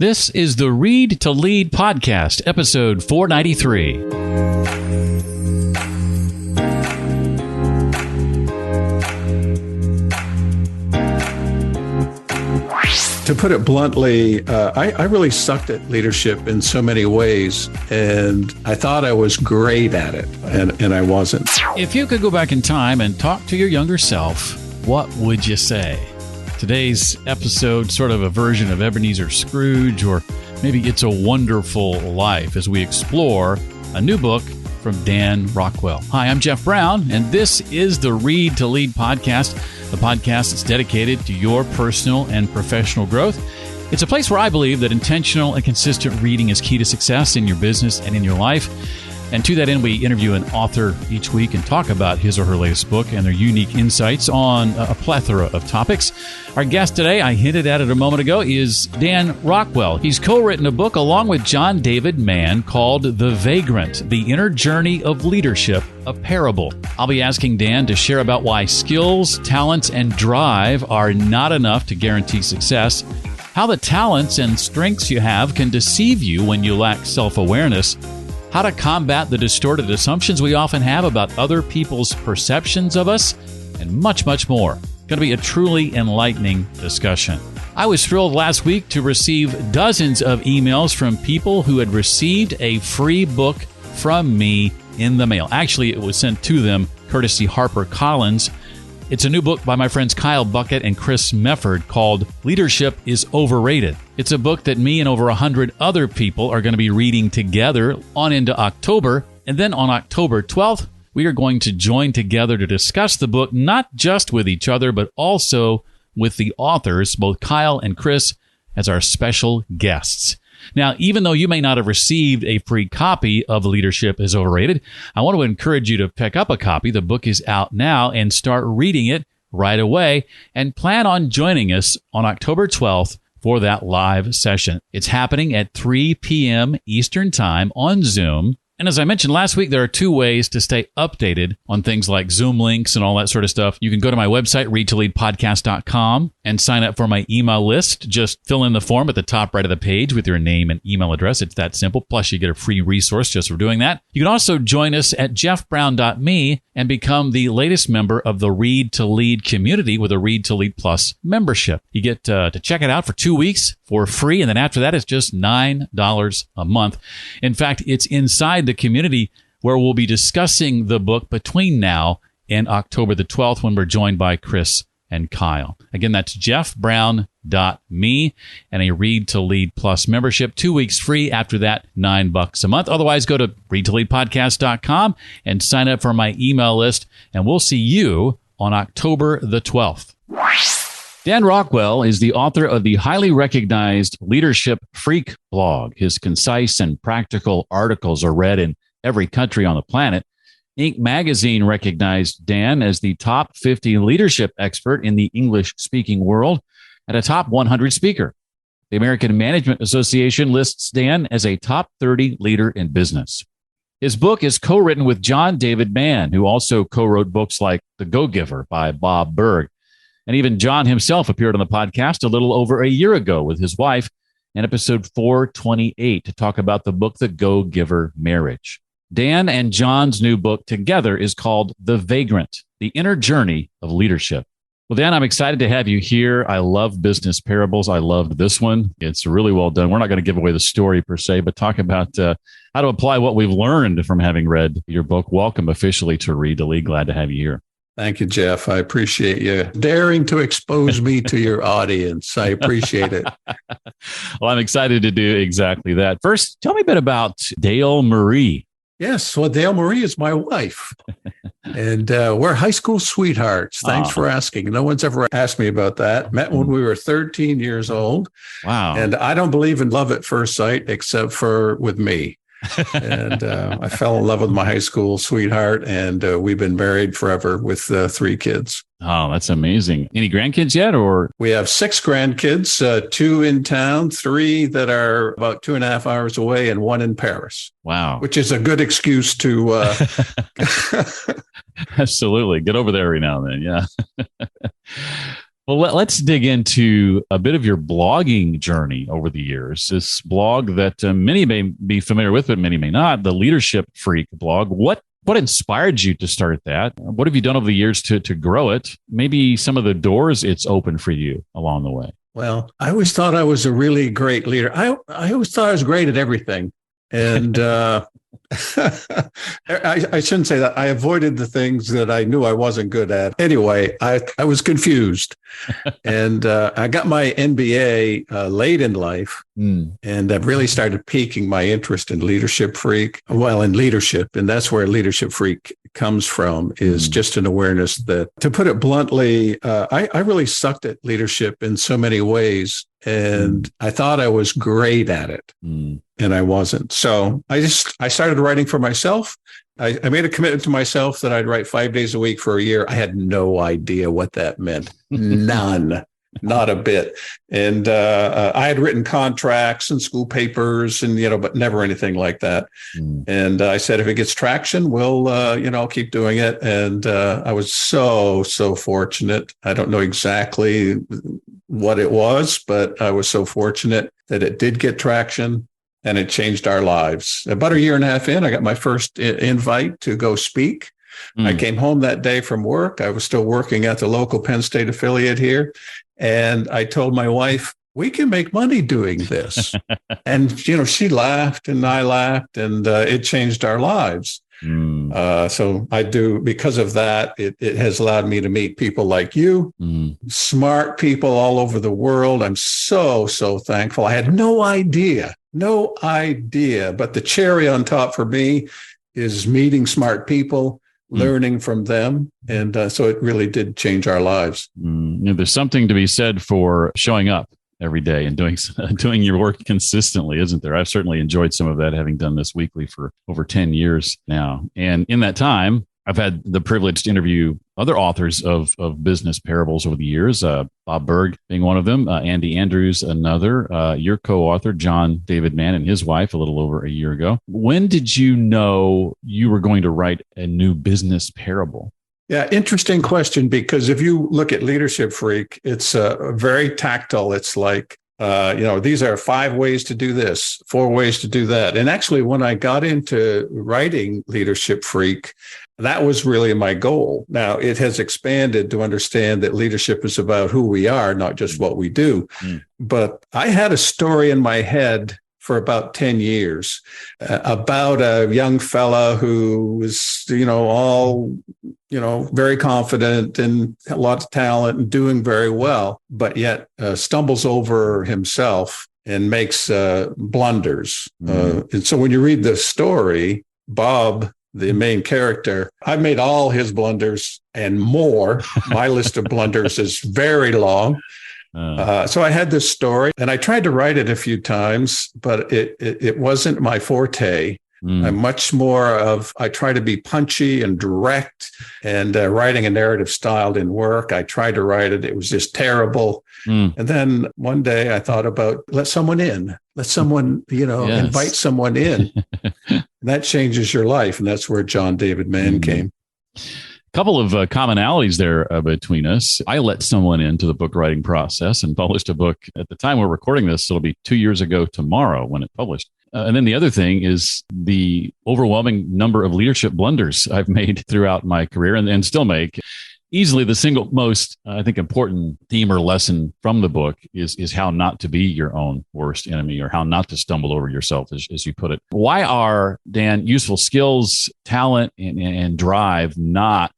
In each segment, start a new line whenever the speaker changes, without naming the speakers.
This is the Read to Lead podcast, episode 493.
To put it bluntly, I really sucked at leadership in so many ways, and I thought I was great at it, and I wasn't.
If you could go back in time and talk to your younger self, what would you say? Today's episode, sort of a version of Ebenezer Scrooge, or maybe It's a Wonderful Life, as we explore a new book from Dan Rockwell. Hi, I'm Jeff Brown, and this is the Read to Lead podcast, the podcast that's dedicated to your personal and professional growth. It's a place where I believe that intentional and consistent reading is key to success in your business and in your life. And to that end, we interview an author each week and talk about his or her latest book and their unique insights on a plethora of topics. Our guest today, I hinted at it a moment ago, is Dan Rockwell. He's co-written a book along with John David Mann called The Vagrant, The Inner Journey of Leadership, a Parable. I'll be asking Dan to share about why skills, talents, and drive are not enough to guarantee success, how the talents and strengths you have can deceive you when you lack self-awareness, how to combat the distorted assumptions we often have about other people's perceptions of us, and much, much more. Going to be a truly enlightening discussion. I was thrilled last week to receive dozens of emails from people who had received a free book from me in the mail. Actually, it was sent to them courtesy HarperCollins. It's a new book by my friends Kyle Bucket and Chris Mefford called Leadership is Overrated. It's a book that me and over 100 other people are going to be reading together on into October. And then on October 12th, we are going to join together to discuss the book, not just with each other, but also with the authors, both Kyle and Chris, as our special guests. Now, even though you may not have received a free copy of Leadership is Overrated, I want to encourage you to pick up a copy. The book is out now and start reading it right away, and plan on joining us on October 12th for that live session. It's happening at 3 p.m. Eastern Time on Zoom. And as I mentioned last week, there are two ways to stay updated on things like Zoom links and all that sort of stuff. You can go to my website, readtoleadpodcast.com, and sign up for my email list. Just fill in the form at the top right of the page with your name and email address. It's that simple. Plus, you get a free resource just for doing that. You can also join us at jeffbrown.me and become the latest member of the Read to Lead community with a Read to Lead Plus membership. You get to check it out for 2 weeks for free, and then after that, it's just $9 a month. In fact, it's inside the community where we'll be discussing the book between now and October the 12th when we're joined by Chris and Kyle. Again, that's jeffbrown.me and a Read to Lead Plus membership. 2 weeks free. After that, $9 a month. Otherwise, go to readtoleadpodcast.com and sign up for my email list, and we'll see you on October the 12th. Dan Rockwell is the author of the highly recognized Leadership Freak blog. His concise and practical articles are read in every country on the planet. Inc. magazine recognized Dan as the top 50 leadership expert in the English-speaking world and a top 100 speaker. The American Management Association lists Dan as a top 30 leader in business. His book is co-written with John David Mann, who also co-wrote books like The Go-Giver by Bob Burg. And even John himself appeared on the podcast a little over a year ago with his wife in episode 428 to talk about the book, The Go-Giver Marriage. Dan and John's new book together is called The Vagrant, The Inner Journey of Leadership. Well, Dan, I'm excited to have you here. I love business parables. I loved this one. It's really well done. We're not going to give away the story per se, but talk about how to apply what we've learned from having read your book. Welcome officially to Read to Lead. Glad to have you here.
Thank you, Jeff. I appreciate you daring to expose me to your audience. I appreciate it.
Well, I'm excited to do exactly that. First, tell me a bit about Dale Marie.
Yes, well, Dale Marie is my wife, and we're high school sweethearts. Thanks for asking. No one's ever asked me about that. Met when we were 13 years old.
Wow.
And I don't believe in love at first sight, except for with me. And I fell in love with my high school sweetheart, and we've been married forever with 3 kids.
Oh, that's amazing. Any grandkids yet? Or
we have 6 grandkids, 2 in town, 3 that are about 2.5 hours away, and 1 in Paris.
Wow.
Which is a good excuse to...
Absolutely. Get over there every now and then. Yeah. Well, let's dig into a bit of your blogging journey over the years. This blog that many may be familiar with, but many may not, the Leadership Freak blog. What inspired you to start that? What have you done over the years to grow it? Maybe some of the doors it's opened for you along the way.
Well, I always thought I was a really great leader. I always thought I was great at everything. And I shouldn't say that. I avoided the things that I knew I wasn't good at. Anyway, I was confused. And I got my MBA late in life. And I've really started piquing my interest in Leadership Freak. Well, in leadership. And that's where Leadership Freak comes from, is just an awareness that, to put it bluntly, I really sucked at leadership in so many ways. And I thought I was great at it. And I wasn't. So I started writing for myself. I made a commitment to myself that I'd write 5 days a week for a year. I had no idea what that meant. None. Not a bit. And I had written contracts and school papers and, but never anything like that. And I said, if it gets traction, we'll, I'll keep doing it. And I was so fortunate. I don't know exactly what it was, but I was so fortunate that it did get traction. And it changed our lives. About a year and a half in, I got my first invite to go speak. I came home that day from work. I was still working at the local Penn State affiliate here. And I told my wife, we can make money doing this. And, she laughed and I laughed, and it changed our lives. So I do, because of that, it has allowed me to meet people like you, smart people all over the world. I'm so thankful. I had no idea. But the cherry on top for me is meeting smart people, learning from them. And so it really did change our lives.
There's something to be said for showing up every day and doing your work consistently, isn't there? I've certainly enjoyed some of that, having done this weekly for over 10 years now. And in that time, I've had the privilege to interview other authors of business parables over the years, Bob Burg being one of them, Andy Andrews another, your co-author, John David Mann, and his wife a little over a year ago. When did you know you were going to write a new business parable?
Yeah, interesting question, because if you look at Leadership Freak, it's very tactile. It's like, these are 5 ways to do this, 4 ways to do that. And actually, when I got into writing Leadership Freak, that was really my goal. Now, it has expanded to understand that leadership is about who we are, not just what we do. But I had a story in my head for about 10 years about a young fella who was, very confident and a lot of talent and doing very well, but yet stumbles over himself and makes blunders. And so when you read the story, Bob, the main character, I made all his blunders and more. My list of blunders is very long. So I had this story, and I tried to write it a few times, but it wasn't my forte. I'm much more I try to be punchy and direct, and writing a narrative style didn't work. I tried to write it. It was just terrible. And then one day I thought about, let someone, yes, invite someone in. That changes your life. And that's where John David Mann came.
Couple of commonalities there between us. I let someone into the book writing process and published a book. At the time we're recording this, it'll be 2 years ago tomorrow when it published. And then the other thing is the overwhelming number of leadership blunders I've made throughout my career and still make. Easily the single most, I think, important theme or lesson from the book is how not to be your own worst enemy, or how not to stumble over yourself, as you put it. Why are, Dan, useful skills, talent, and drive not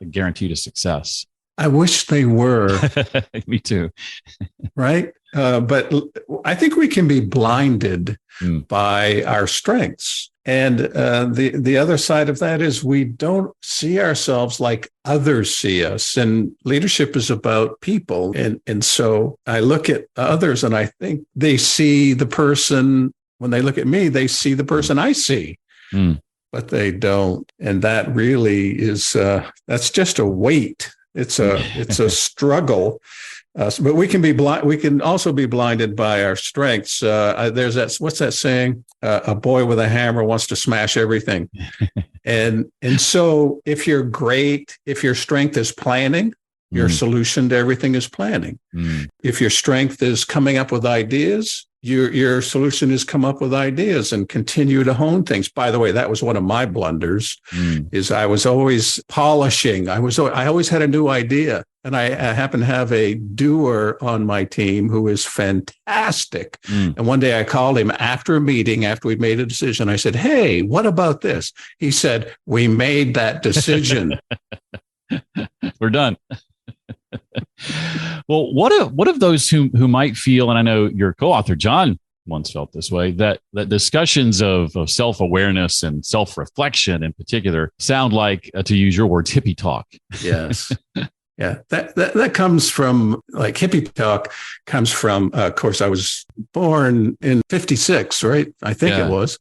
guaranteed to success?
I wish they were.
Me too.
Right? But I think we can be blinded by our strengths. And the other side of that is we don't see ourselves like others see us. And leadership is about people. And so I look at others and I think they see the person, when they look at me, they see the person I see, but they don't. And that really is, that's just a weight. It's a struggle. But we can be blind. We can also be blinded by our strengths. There's that. What's that saying? A boy with a hammer wants to smash everything. And so if you're great, if your strength is planning, Your solution to everything is planning. If your strength is coming up with ideas, your solution is come up with ideas and continue to hone things. By the way, that was one of my blunders, is I was always polishing. I always had a new idea. And I happen to have a doer on my team who is fantastic. And one day I called him after a meeting, after we'd made a decision. I said, "Hey, what about this?" He said, "We made that decision."
We're done. Well, what of those who might feel, and I know your co-author John once felt this way, that discussions of self-awareness and self-reflection in particular sound like, to use your words, hippie talk.
Yes. Yeah, that comes from, like, hippie talk comes from, of course, I was born in 56, right? I think it was.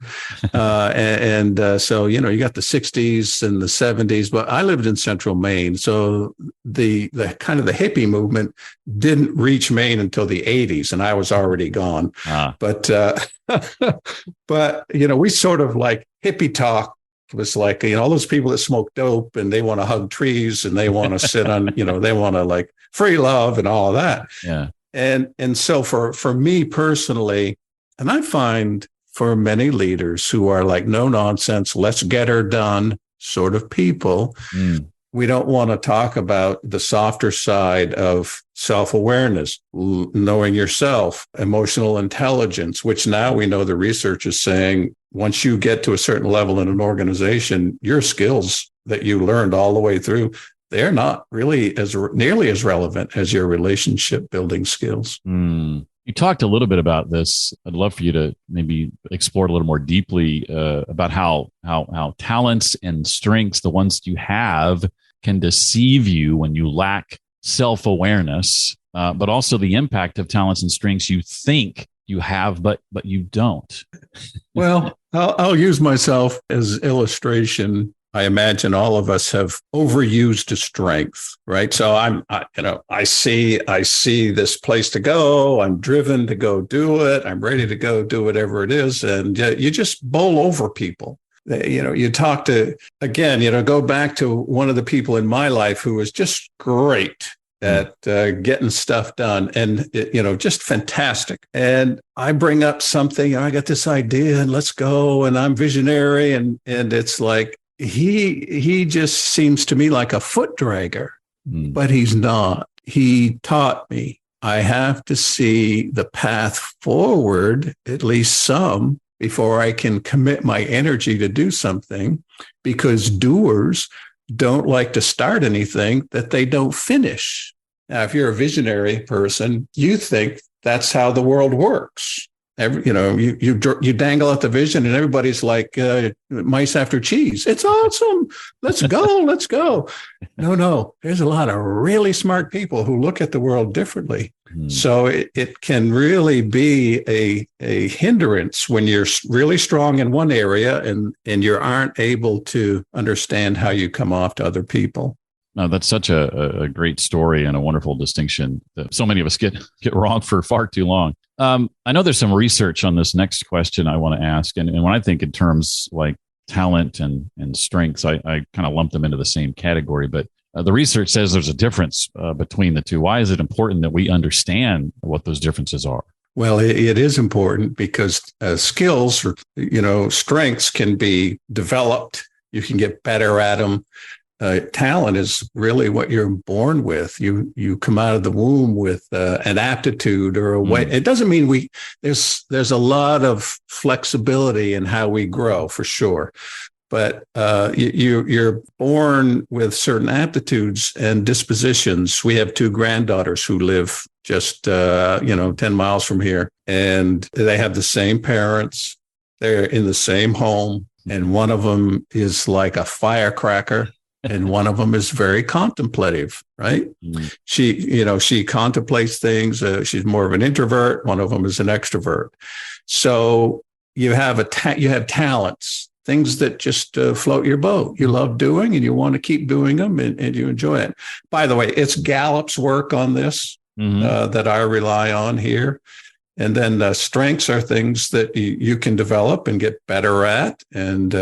So, you got the 60s and the 70s, but I lived in central Maine. So the kind of the hippie movement didn't reach Maine until the 80s, and I was already gone. But we sort of, like, hippie talk was like, all those people that smoke dope and they want to hug trees and they want to sit on, they want to, like, free love and all of that.
Yeah.
And so for me personally, and I find for many leaders who are like no nonsense, let's get her done sort of people, we don't want to talk about the softer side of self-awareness, knowing yourself, emotional intelligence, which now we know the research is saying once you get to a certain level in an organization, your skills that you learned all the way through, they're not really nearly as relevant as your relationship building skills.
You talked a little bit about this. I'd love for you to maybe explore it a little more deeply about how talents and strengths, the ones you have, can deceive you when you lack self-awareness, but also the impact of talents and strengths you think you have, but you don't.
Well, I'll use myself as illustration. I imagine all of us have overused a strength, right? So I see this place to go. I'm driven to go do it. I'm ready to go do whatever it is. And you just bowl over people. You talk to, again, go back to one of the people in my life who was just great at getting stuff done and, just fantastic. And I bring up something, I got this idea and let's go. And I'm visionary. And it's like, he just seems to me like a foot dragger, but he's not. He taught me I have to see the path forward, at least some, before I can commit my energy to do something, because doers don't like to start anything that they don't finish. Now, if you're a visionary person, you think that's how the world works. You dangle out the vision and everybody's like mice after cheese. It's awesome. Let's go. No. There's a lot of really smart people who look at the world differently. So it can really be a hindrance when you're really strong in one area and you aren't able to understand how you come off to other people.
No, that's such a great story and a wonderful distinction that so many of us get wrong for far too long. I know there's some research on this next question I want to ask. And when I think in terms like talent and strengths, I kind of lump them into the same category. But the research says there's a difference between the two. Why is it important that we understand what those differences are?
Well, it is important because skills or, strengths can be developed. You can get better at them. Talent is really what you're born with. You come out of the womb with an aptitude or a way. It doesn't mean there's a lot of flexibility in how we grow, for sure. But you're born with certain aptitudes and dispositions. We have two granddaughters who live just 10 miles from here, and they have the same parents. They're in the same home, and one of them is like a firecracker. And one of them is very contemplative, right? She contemplates things. She's more of an introvert. One of them is an extrovert. So you have talents, things that just float your boat. You love doing, and you want to keep doing them, and you enjoy it. By the way, it's Gallup's work on this that I rely on here. And then strengths are things that you can develop and get better at. And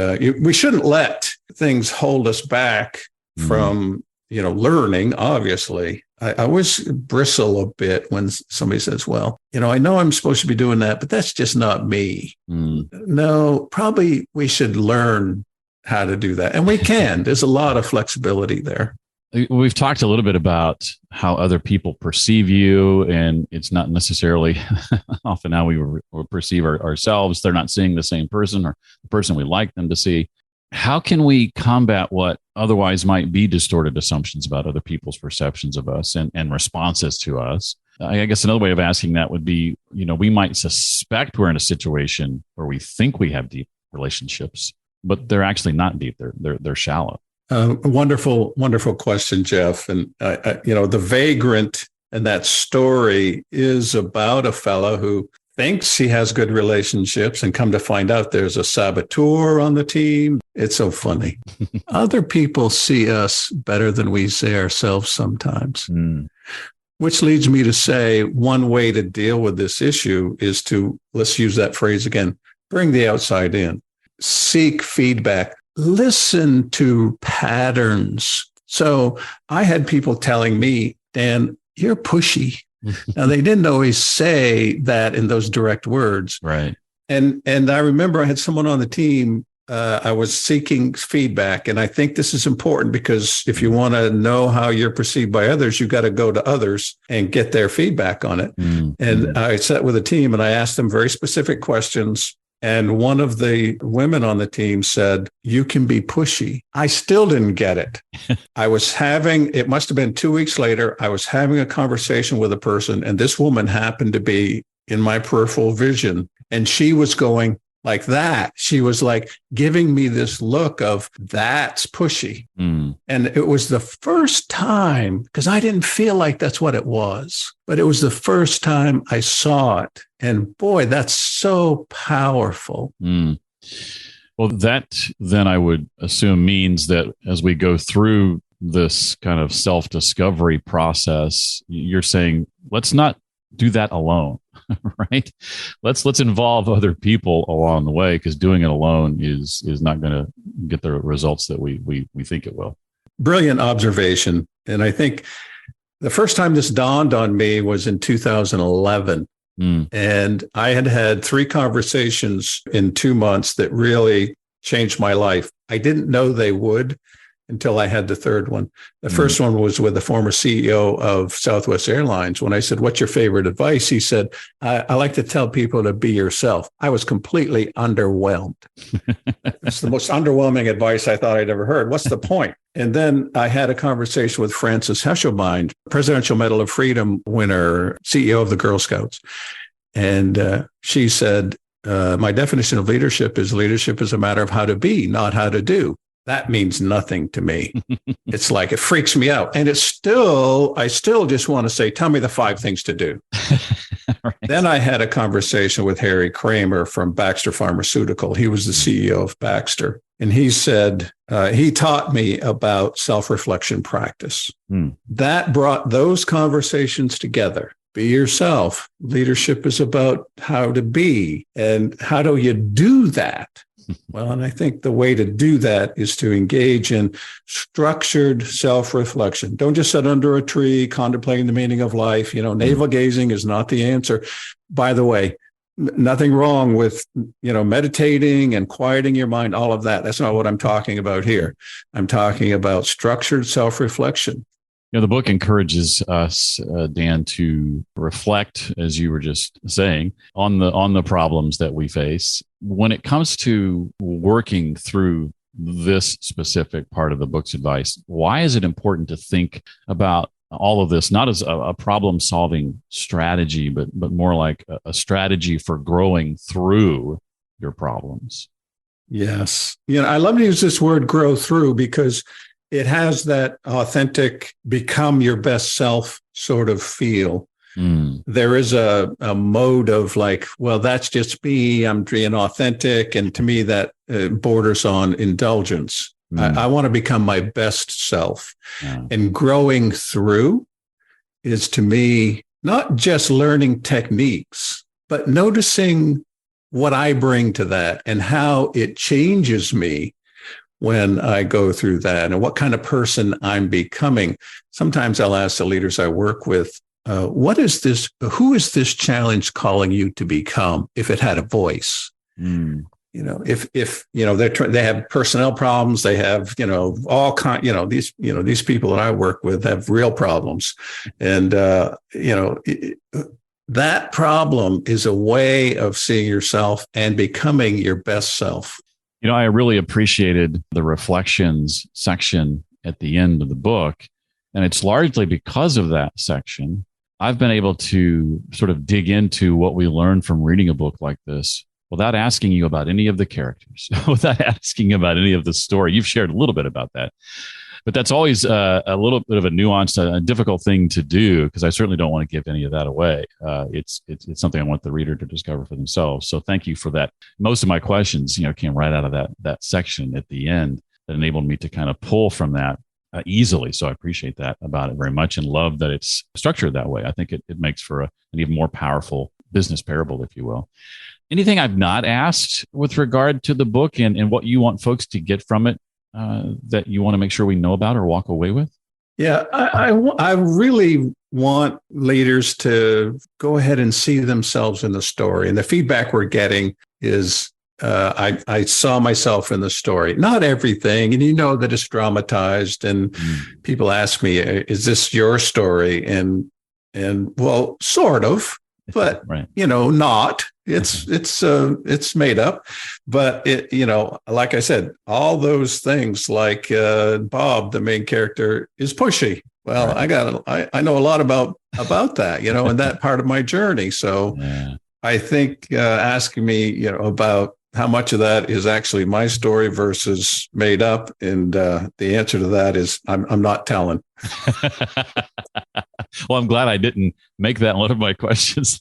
we shouldn't let things hold us back from learning, obviously, I always bristle a bit when somebody says, well, I know I'm supposed to be doing that, but that's just not me. No, probably we should learn how to do that. And we can. There's a lot of flexibility there.
We've talked a little bit about how other people perceive you, and it's not necessarily often how we perceive ourselves. They're not seeing the same person or the person we like them to see. How can we combat what otherwise might be distorted assumptions about other people's perceptions of us and responses to us? I guess another way of asking that would be, we might suspect we're in a situation where we think we have deep relationships, but they're actually not deep. They're shallow.
Wonderful, wonderful question, Jeff. And, the vagrant in that story is about a fellow who thinks he has good relationships and come to find out there's a saboteur on the team. It's so funny. Other people see us better than we see ourselves sometimes, which leads me to say one way to deal with this issue is to, let's use that phrase again, bring the outside in, seek feedback, listen to patterns. So I had people telling me, Dan, you're pushy. Now, they didn't always say that in those direct words.
Right.
And I remember I had someone on the team, I was seeking feedback. And I think this is important because if you want to know how you're perceived by others, you got to go to others and get their feedback on it. And I sat with a team and I asked them very specific questions. And one of the women on the team said, you can be pushy. I still didn't get it. It must have been 2 weeks later, I was having a conversation with a person, and this woman happened to be in my peripheral vision. And she was going like that. She was like giving me this look of that's pushy. And it was the first time, because I didn't feel like that's what it was, but it was the first time I saw it. And boy, that's so powerful.
Well, that then I would assume means that as we go through this kind of self-discovery process, you're saying, let's not do that alone, right? Let's involve other people along the way, because doing it alone is not going to get the results that we think it will.
Brilliant observation. And I think the first time this dawned on me was in 2011. And I had 3 conversations in 2 months that really changed my life. I didn't know they would until I had the third one. The first one was with the former CEO of Southwest Airlines. When I said, what's your favorite advice? He said, I like to tell people to be yourself. I was completely underwhelmed. It's the most underwhelming advice I thought I'd ever heard. What's the point? And then I had a conversation with Frances Hesselbein, Presidential Medal of Freedom winner, CEO of the Girl Scouts. And she said, my definition of leadership is a matter of how to be, not how to do. That means nothing to me. It's like, it freaks me out. And I still just want to say, tell me the 5 things to do. Right. Then I had a conversation with Harry Kramer from Baxter Pharmaceutical. He was the CEO of Baxter. And he said, he taught me about self-reflection practice. That brought those conversations together. Be yourself. Leadership is about how to be. And how do you do that? Well, and I think the way to do that is to engage in structured self-reflection. Don't just sit under a tree contemplating the meaning of life. Navel gazing is not the answer. By the way, nothing wrong with, meditating and quieting your mind, all of that. That's not what I'm talking about here. I'm talking about structured self-reflection.
The book encourages us, Dan, to reflect, as you were just saying, on the problems that we face. When it comes to working through this specific part of the book's advice, why is it important to think about all of this, not as a problem-solving strategy, but more like a strategy for growing through your problems?
Yes. I love to use this word grow through because it has that authentic, become your best self sort of feel. There is a mode of like, well, that's just me. I'm being authentic. And to me, that borders on indulgence. I want to become my best self. And growing through is, to me, not just learning techniques, but noticing what I bring to that and how it changes me when I go through that and what kind of person I'm becoming. Sometimes I'll ask the leaders I work with, what is this? Who is this challenge calling you to become if it had a voice? If they have personnel problems, they have, all kind, these people that I work with have real problems. And, that problem is a way of seeing yourself and becoming your best self.
I really appreciated the reflections section at the end of the book. And it's largely because of that section, I've been able to sort of dig into what we learn from reading a book like this without asking you about any of the characters, without asking about any of the story. You've shared a little bit about that. But that's always a little bit of a nuanced, a difficult thing to do, because I certainly don't want to give any of that away. It's something I want the reader to discover for themselves. So thank you for that. Most of my questions, came right out of that section at the end that enabled me to kind of pull from that easily. So I appreciate that about it very much and love that it's structured that way. I think it makes for an even more powerful business parable, if you will. Anything I've not asked with regard to the book and what you want folks to get from it that you want to make sure we know about or walk away with?
Yeah, I really want leaders to go ahead and see themselves in the story. And the feedback we're getting is I saw myself in the story. Not everything. And that it's dramatized. And people ask me, is this your story? And well, sort of, but,
right.
Not. It's made up, but like I said, all those things like Bob, the main character, is pushy. Well, right. I know a lot about that, and that part of my journey. So yeah. I think asking me, about how much of that is actually my story versus made up, and the answer to that is I'm not telling.
Well, I'm glad I didn't make that one of my questions.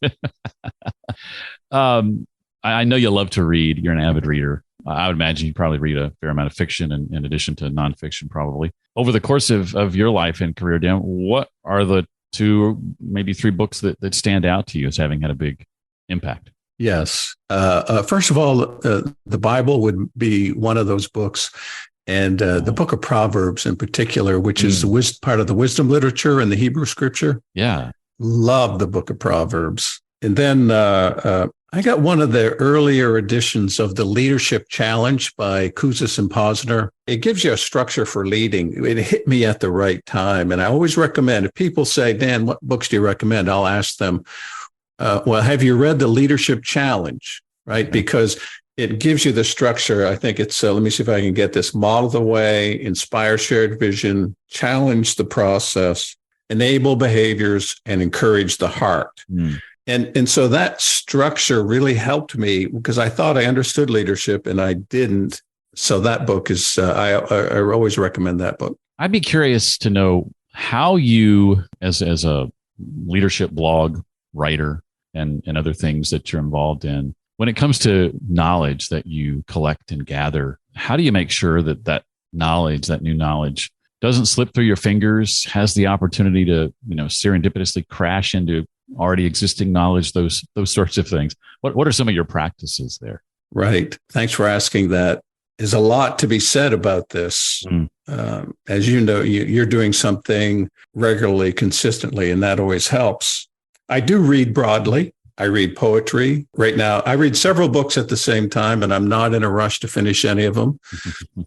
I know you love to read. You're an avid reader. I would imagine you probably read a fair amount of fiction in addition to nonfiction, probably. Over the course of your life and career, Dan, what are the 2, maybe 3 books that stand out to you as having had a big impact?
Yes. First of all, the Bible would be one of those books. And the book of Proverbs in particular, which is part of the wisdom literature and the Hebrew scripture.
Yeah.
Love the book of Proverbs. And then I got one of the earlier editions of the Leadership Challenge by Kouzes and Posner. It gives you a structure for leading. It hit me at the right time. And I always recommend, if people say, Dan, what books do you recommend? I'll ask them, well, have you read the Leadership Challenge? Right? Okay. Because it gives you the structure. I think it's, let me see if I can get this: model the way, inspire shared vision, challenge the process, enable behaviors, and encourage the heart. And so that structure really helped me because I thought I understood leadership and I didn't. So that book is, I always recommend that book.
I'd be curious to know how you, as a leadership blog writer and other things that you're involved in, when it comes to knowledge that you collect and gather, how do you make sure that knowledge, that new knowledge, doesn't slip through your fingers, has the opportunity to, serendipitously crash into already existing knowledge, those sorts of things? What are some of your practices there?
Right. Thanks for asking that. There's a lot to be said about this. As you know, you're doing something regularly, consistently, and that always helps. I do read broadly. I read poetry. Right now, I read several books at the same time, and I'm not in a rush to finish any of them.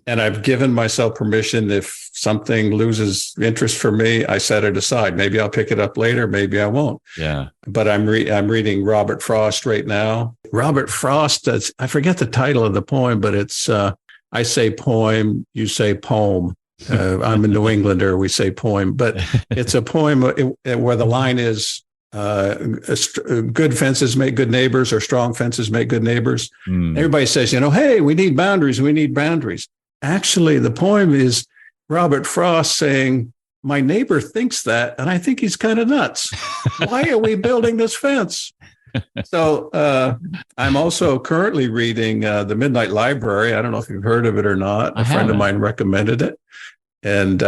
And I've given myself permission, if something loses interest for me, I set it aside. Maybe I'll pick it up later. Maybe I won't.
Yeah.
But I'm reading Robert Frost right now. Robert Frost, I forget the title of the poem, but it's, I say poem, you say poem. I'm a New Englander, we say poem. But it's a poem where the line is, good fences make good neighbors, or strong fences make good neighbors. Everybody says, hey, we need boundaries. We need boundaries. Actually, the poem is Robert Frost saying, my neighbor thinks that, and I think he's kind of nuts. Why are we building this fence? So I'm also currently reading The Midnight Library. I don't know if you've heard of it or not. A friend of mine recommended it. And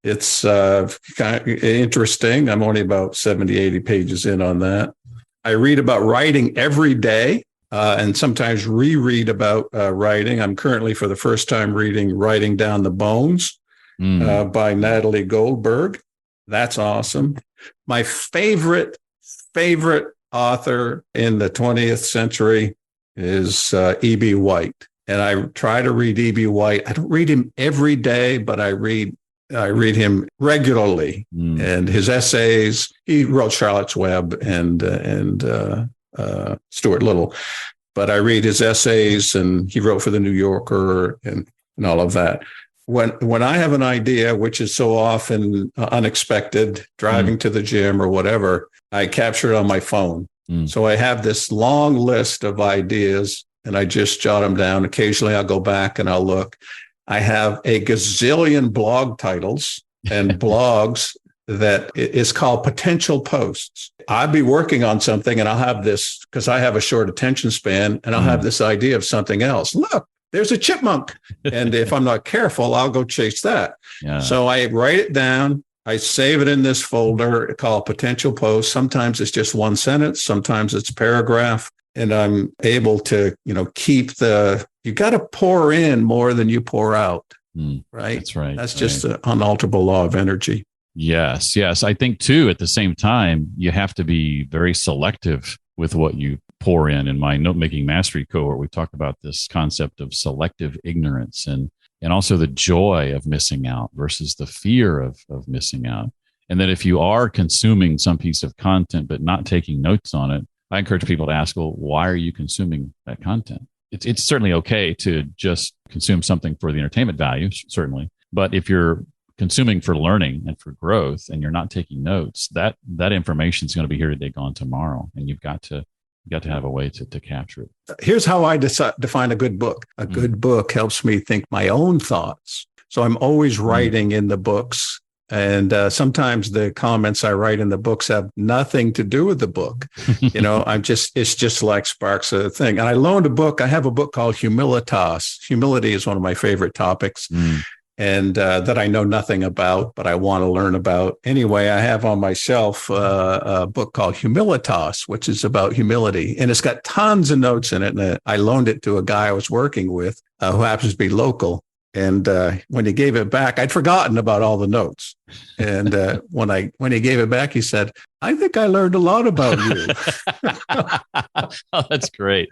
it's kind of interesting. I'm only about 70, 80 pages in on that. I read about writing every day. and sometimes reread about writing. I'm currently, for the first time, reading Writing Down the Bones by Natalie Goldberg. That's awesome. My favorite author in the 20th century is E.B. White. And I try to read E.B. White. I don't read him every day, but I read him regularly. And his essays, he wrote Charlotte's Web and Stuart Little, but I read his essays, and he wrote for the New Yorker and all of that. When I have an idea, which is so often unexpected, driving to the gym or whatever, I capture it on my phone. So I have this long list of ideas, and I just jot them down. Occasionally I'll go back and I'll look. I have a gazillion blog titles and blogs that is called potential posts. I'll be working on something, and I'll have this, because I have a short attention span, and I'll have this idea of something else. Look, there's a chipmunk. And if I'm not careful, I'll go chase that. Yeah. So I write it down. I save it in this folder called potential posts. Sometimes it's just one sentence. Sometimes it's a paragraph. And I'm able to, keep you got to pour in more than you pour out. Right.
That's right.
That's just an unalterable law of energy.
Yes. I think too, at the same time, you have to be very selective with what you pour in. In my note-making mastery cohort, we talked about this concept of selective ignorance and also the joy of missing out versus the fear of missing out. And that if you are consuming some piece of content but not taking notes on it, I encourage people to ask, well, why are you consuming that content? It's certainly okay to just consume something for the entertainment value, certainly. But if you're consuming for learning and for growth and you're not taking notes, that information is going to be here today, gone tomorrow. And you've got to have a way to capture it.
Here's how I define a good book. A good book helps me think my own thoughts. So I'm always writing in the books. And sometimes the comments I write in the books have nothing to do with the book. It's just like sparks a thing. And I loaned a book. I have a book called Humilitas. Humility is one of my favorite topics. And that I know nothing about, but I want to learn about. Anyway, I have on my shelf a book called Humilitas, which is about humility. And it's got tons of notes in it. And I loaned it to a guy I was working with who happens to be local. And when he gave it back, I'd forgotten about all the notes. And when he gave it back, he said, "I think I learned a lot about you."
Oh, that's great.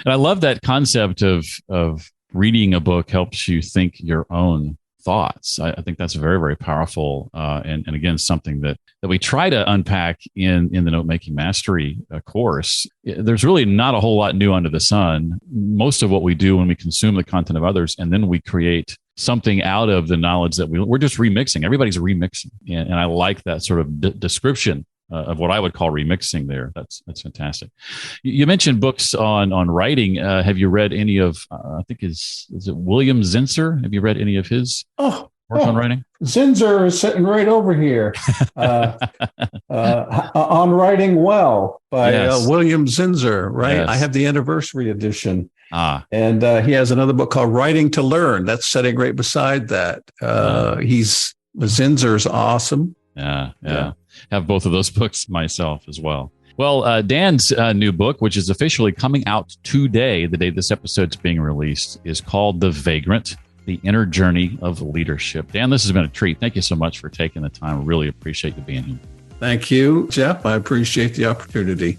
And I love that concept of reading a book helps you think your own thoughts. I think that's very, very powerful. And again, something that we try to unpack in the Note-Making Mastery course. There's really not a whole lot new under the sun. Most of what we do when we consume the content of others, and then we create something out of the knowledge that we're just remixing. Everybody's remixing. And I like that sort of description of what I would call remixing there. That's fantastic. You mentioned books on writing. Have you read any of, I think is it William Zinsser? Have you read any of his work on writing?
Zinsser is sitting right over here. On Writing Well by William Zinsser, right? Yes. I have the anniversary edition. And he has another book called Writing to Learn. That's sitting right beside that. Zinser's awesome.
Yeah. Have both of those books myself as well. Well, Dan's new book, which is officially coming out today, the day this episode's being released, is called The Vagrant, The Inner Journey of Leadership. Dan, this has been a treat. Thank you so much for taking the time. I really appreciate you being here.
Thank you, Jeff. I appreciate the opportunity.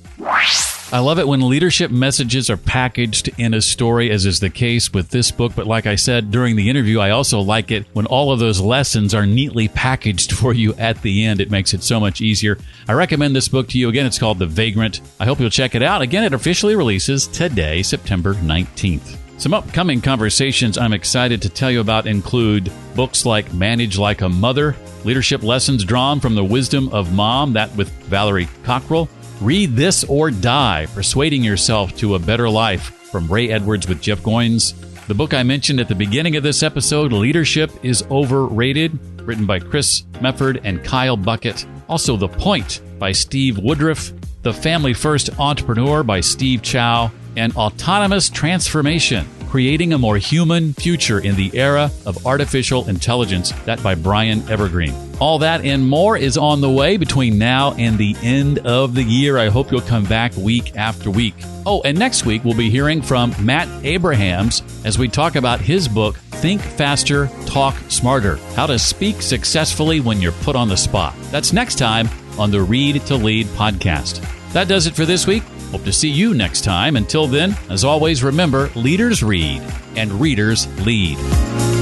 I love it when leadership messages are packaged in a story, as is the case with this book. But like I said during the interview, I also like it when all of those lessons are neatly packaged for you at the end. It makes it so much easier. I recommend this book to you. Again, it's called The Vagrant. I hope you'll check it out. Again, it officially releases today, September 19th. Some upcoming conversations I'm excited to tell you about include books like Manage Like a Mother, Leadership Lessons Drawn from the Wisdom of Mom, that with Valerie Cockrell. Read This or Die, Persuading Yourself to a Better Life, from Ray Edwards with Jeff Goins. The book I mentioned at the beginning of this episode, Leadership is Overrated, written by Chris Mefford and Kyle Bucket. Also, The Point by Steve Woodruff, The Family First Entrepreneur by Steve Chow, and Autonomous Transformation Creating a More Human Future in the Era of Artificial Intelligence. That by Brian Evergreen. All that and more is on the way between now and the end of the year. I hope you'll come back week after week. Oh, and next week we'll be hearing from Matt Abrahams as we talk about his book, Think Faster, Talk Smarter, How to Speak Successfully When You're Put on the Spot. That's next time on the Read to Lead podcast. That does it for this week. Hope to see you next time. Until then, as always, remember, leaders read and readers lead.